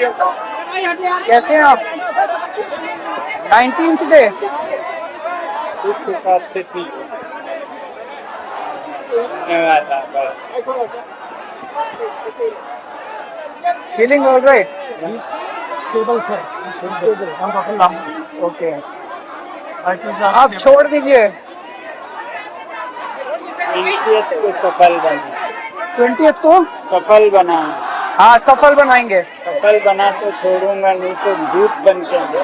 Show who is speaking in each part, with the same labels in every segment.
Speaker 1: कैसे हैं आप? 19th डे
Speaker 2: उस हिसाब से ठीक है। धन्यवाद आपका।
Speaker 1: Feeling all right?
Speaker 3: Stable sir, stable. हम काफी लंबा।
Speaker 1: ओके,
Speaker 3: आजकल
Speaker 1: आप छोड़ दीजिए।
Speaker 2: 20th को सफल बना,
Speaker 1: 20th को
Speaker 2: सफल बना,
Speaker 1: हाँ सफल बनाएंगे।
Speaker 2: सफल बना तो छोड़ूंगा, नहीं तो दूत बन के आऊंगा।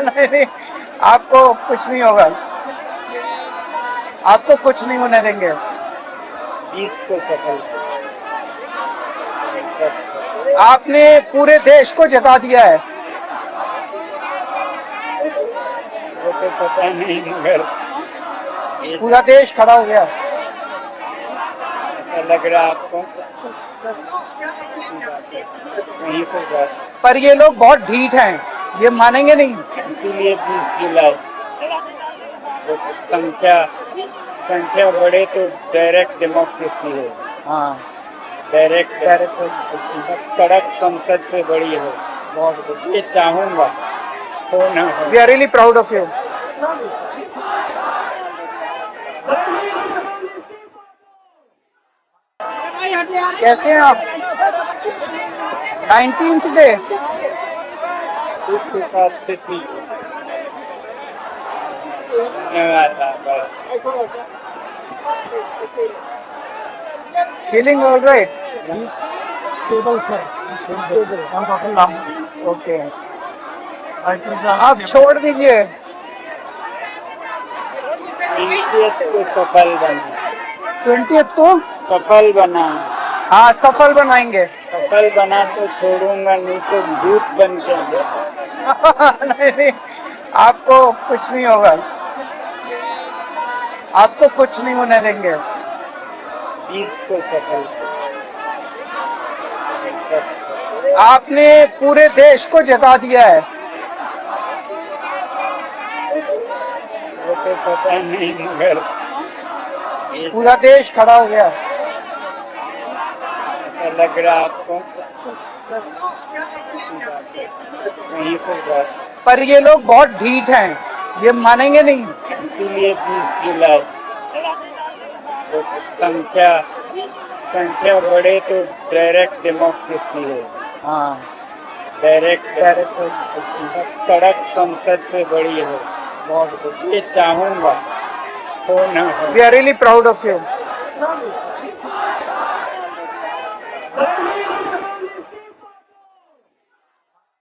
Speaker 1: नहीं नहीं, आपको कुछ नहीं होगा, आपको कुछ नहीं होने देंगे।
Speaker 2: 20 को सफल।
Speaker 1: आपने पूरे देश को जता दिया है।
Speaker 2: वो तो पता नहीं, मगर
Speaker 1: पूरा देश खड़ा हो गया।
Speaker 2: ऐसा लग रहा आपको? नहीं कोई बात,
Speaker 1: पर ये लोग बहुत ढीठ हैं, ये मानेंगे नहीं।
Speaker 2: इसीलिए 20 जुलाई तो संख्या बढ़े तो डायरेक्ट डेमोक्रेसी हो।
Speaker 1: हाँ
Speaker 2: डायरेक्ट सड़क संसद से बड़ी हो।
Speaker 1: बहुत,
Speaker 2: ये चाहूंगा हो ना हो।
Speaker 1: We are really proud of you. कैसे हैं आप? 19th डे
Speaker 2: उस हिसाब से ठीक है। धन्यवाद आपका।
Speaker 1: Feeling all right?
Speaker 3: Stable sir, stable. हम काफी लंबा।
Speaker 1: ओके,
Speaker 3: आजकल
Speaker 1: आप छोड़ दीजिए।
Speaker 2: 20th को सफल बना,
Speaker 1: 20th को
Speaker 2: सफल बना,
Speaker 1: हाँ सफल बनाएंगे।
Speaker 2: सफल बना तो छोड़ूंगा, नहीं तो दूत बन के आऊंगा।
Speaker 1: नहीं नहीं, आपको कुछ नहीं होगा, आपको कुछ नहीं होने देंगे।
Speaker 2: 20 को सफल।
Speaker 1: आपने पूरे देश को जता दिया है।
Speaker 2: वो तो पता नहीं, मगर
Speaker 1: पूरा देश खड़ा हो गया।
Speaker 2: ऐसा लग रहा आपको? नहीं कोई बात,
Speaker 1: पर ये लोग बहुत ढीठ हैं, ये मानेंगे नहीं।
Speaker 2: इसीलिए 20 जुलाई तो संख्या बढ़े तो डायरेक्ट डेमोक्रेसी हो।
Speaker 1: हाँ
Speaker 2: डायरेक्ट सड़क संसद से बड़ी हो।
Speaker 1: बहुत,
Speaker 2: ये चाहूंगा हो ना हो।
Speaker 1: We are really proud of you.